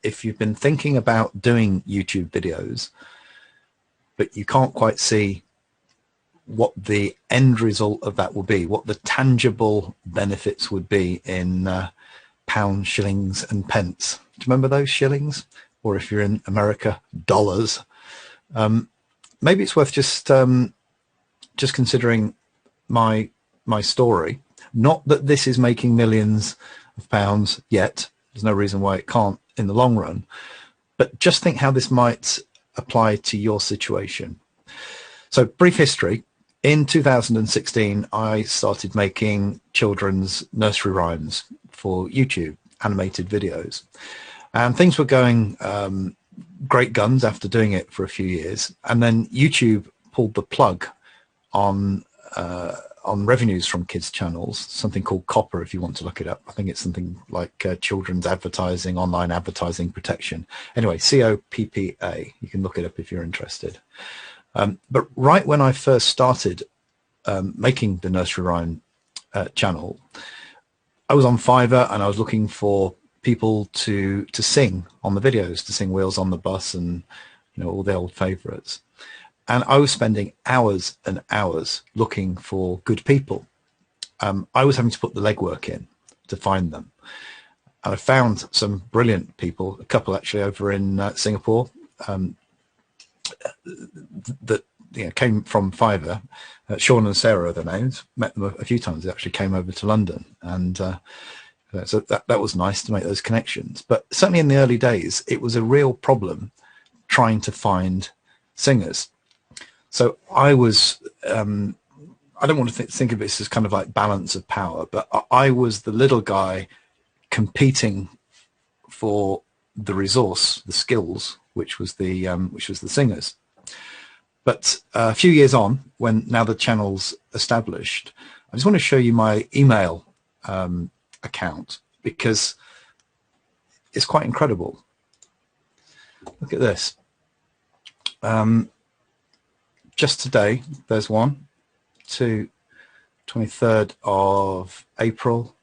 if you've been thinking about doing YouTube videos, but you can't quite see what the end result of that will be, what the tangible benefits would be in pounds, shillings and pence. Do you remember those shillings? Or if you're in America, dollars. Maybe it's worth just considering my story. Not that this is making millions of pounds yet. There's no reason why it can't in the long run. But just think how this might apply to your situation. So brief history. In 2016, I started making children's nursery rhymes for YouTube, animated videos. And things were going great guns after doing it for a few years. And then YouTube pulled the plug on revenues from kids channels, something called COPPA if you want to look it up. I think it's something like Children's Advertising, Online Advertising Protection. Anyway, COPPA, you can look it up if you're interested. But right when I first started making the nursery rhyme channel, I was on Fiverr and I was looking for people to sing on the videos, to sing Wheels on the Bus and, you know, all the old favorites. And I was spending hours and hours looking for good people. I was having to put the legwork in to find them. And I found some brilliant people, a couple actually over in Singapore, that came from Fiverr. Sean and Sarah are their names. Met them a few times. They actually came over to London, and so that was nice to make those connections. But certainly in the early days, it was a real problem trying to find singers. So I was, I don't want to think of this as kind of like balance of power, but I was the little guy competing for the resource, the skills, which was the singers. But a few years on, when now the channel's established, I just want to show you my email account because it's quite incredible. Look at this. Just today, there's one to 23rd of April.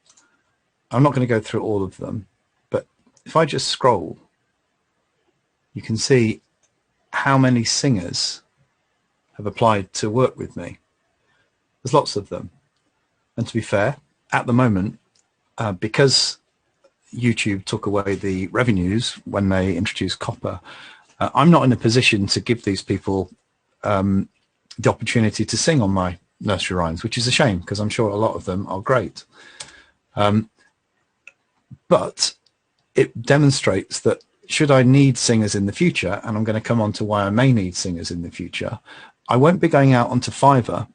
I'm not going to go through all of them, but if I just scroll, you can see how many singers have applied to work with me. There's lots of them. And to be fair, at the moment, because YouTube took away the revenues when they introduced COPPA, I'm not in a position to give these people the opportunity to sing on my nursery rhymes, which is a shame because I'm sure a lot of them are great. But it demonstrates that should I need singers in the future, and I'm going to come on to why I may need singers in the future, I won't be going out onto Fiverr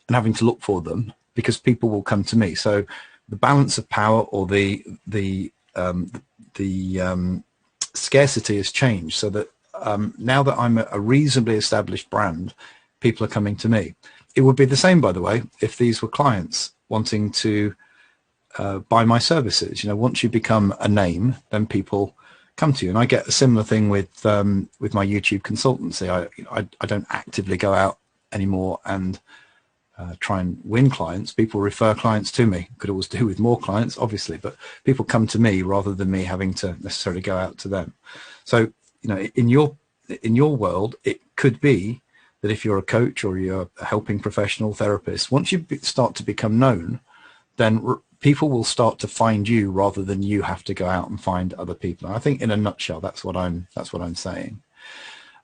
and having to look for them because people will come to me. So the balance of power or the scarcity has changed, so that now that I'm a reasonably established brand, people are coming to me. It would be the same, by the way, if these were clients wanting to buy my services. You know, once you become a name, then people come to you. And I get a similar thing with my YouTube consultancy. I don't actively go out anymore and try and win clients. People refer clients to me. Could always do with more clients, obviously, but people come to me rather than me having to necessarily go out to them. So, you know, in your world, it could be that if you're a coach or you're a helping professional therapist, once you start to become known, then people will start to find you rather than you have to go out and find other people. And I think in a nutshell, that's what I'm saying.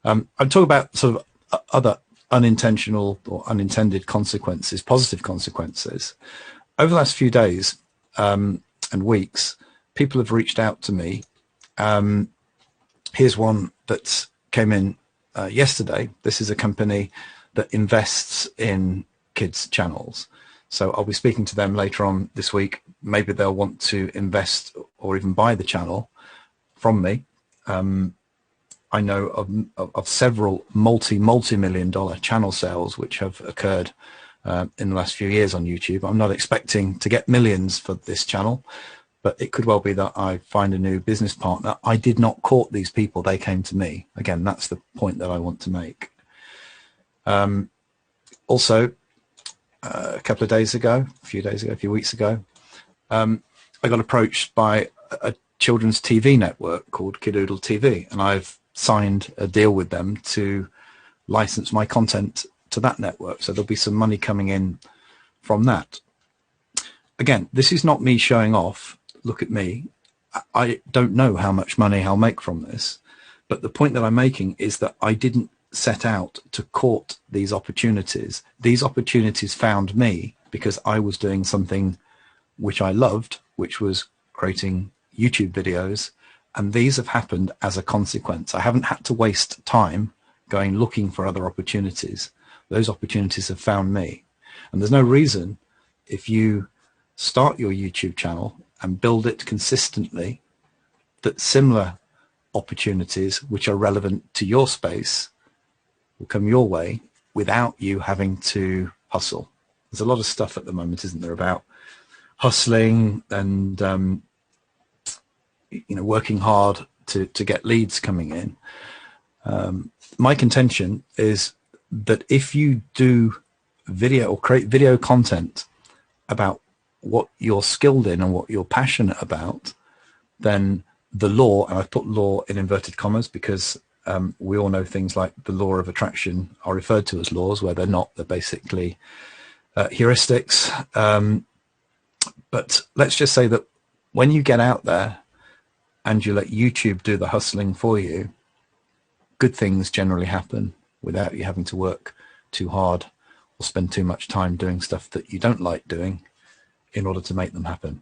I'm talking about sort of other unintentional or unintended consequences, positive consequences. Over the last few days and weeks, people have reached out to me. Here's one that came in yesterday. This is a company that invests in kids' channels. So I'll be speaking to them later on this week. Maybe they'll want to invest or even buy the channel from me. I know of several multi-million-dollar channel sales which have occurred in the last few years on YouTube. I'm not expecting to get millions for this channel, but it could well be that I find a new business partner. I did not court these people. They came to me. Again, that's the point that I want to make. Also, a couple of days ago, a few weeks ago, I got approached by children's TV network called Kidoodle TV, and I've signed a deal with them to license my content to that network. So there'll be some money coming in from that. Again, this is not me showing off. Look at me. I don't know how much money I'll make from this, but the point that I'm making is that I didn't set out to court these opportunities. These opportunities found me because I was doing something which I loved, which was creating YouTube videos, and these have happened as a consequence. I haven't had to waste time going looking for other opportunities. Those opportunities have found me. And there's no reason, if you start your YouTube channel and build it consistently, that similar opportunities which are relevant to your space will come your way without you having to hustle. There's a lot of stuff at the moment, isn't there, about hustling and working hard to get leads coming in. My contention is that if you do video or create video content about what you're skilled in and what you're passionate about, then the law, and I've put law in inverted commas because we all know things like the law of attraction are referred to as laws, where they're not. They're basically heuristics. But let's just say that when you get out there and you let YouTube do the hustling for you, good things generally happen without you having to work too hard or spend too much time doing stuff that you don't like doing in order to make them happen.